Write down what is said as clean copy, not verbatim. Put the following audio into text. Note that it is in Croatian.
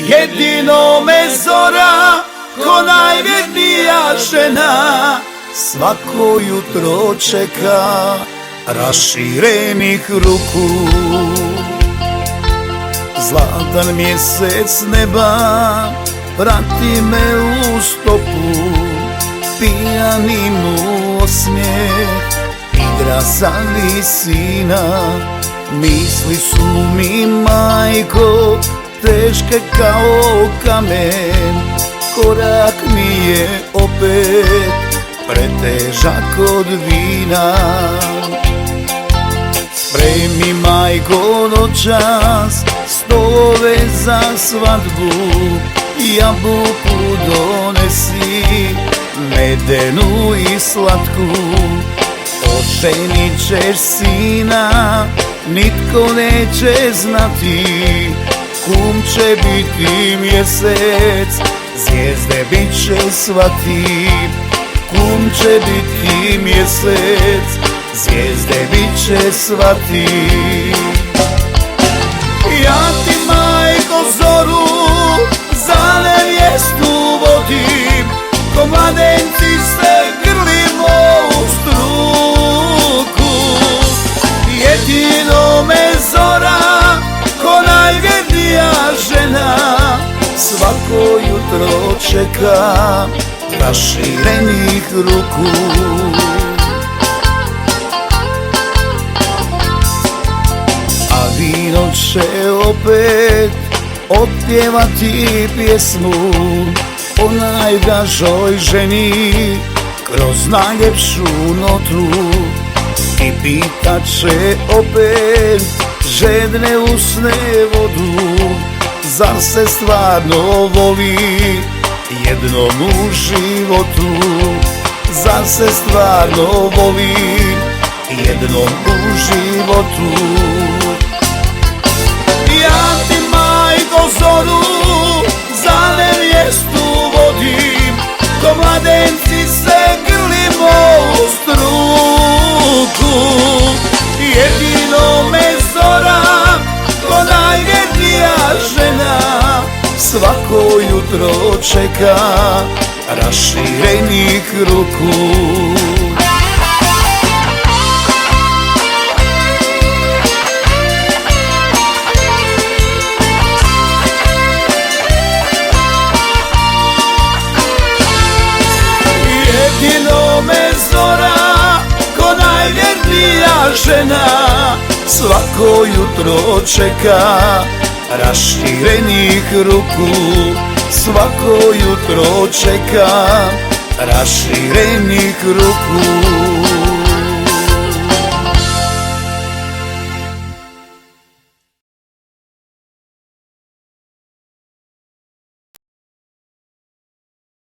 Jedino me zora, ko najvjernija žena, svako jutro čeka raširenih ruku. Zlatan mjesec neba prati me u stopu, pijani mu osmijeh igra sa visina. Misli su mi, majko, teške kao kamen, korak mi je opet pretežak od vina. Spremi, majko, noćas stolove za svadbu, jabuku donesi, medenu i slatku. Oženit ćeš sina, nitko neće znati, kum će biti mjesec, zvijezde bit će svati. Kum će biti mjesec, zvijezde bit će svati. Ja ti, majko, zoru za nevjestu vodim, ko mladenci se grlimo u struku. Jedino me zora, ko najvjernija žena, svako jutro čeka raširenih ruku. A vino će opet otpjevati pjesmu o najdražoj ženi kroz najljepšu notu. I pitat će opet žedne usne vodu, zar se stvarno voli jednom u životu? Zar se stvarno voli jednom u životu? Ja ti, majko, zoru za nevjestu vodim, ko mladenci se grlimo u struku. Jedino me zora, ko najvjernija žena, svako jutro čeka raširenih ruku. Jedino me zora, ko najvjernija žena, svako jutro čeka raširenih ruku. Svako jutro čeka raširenih ruku.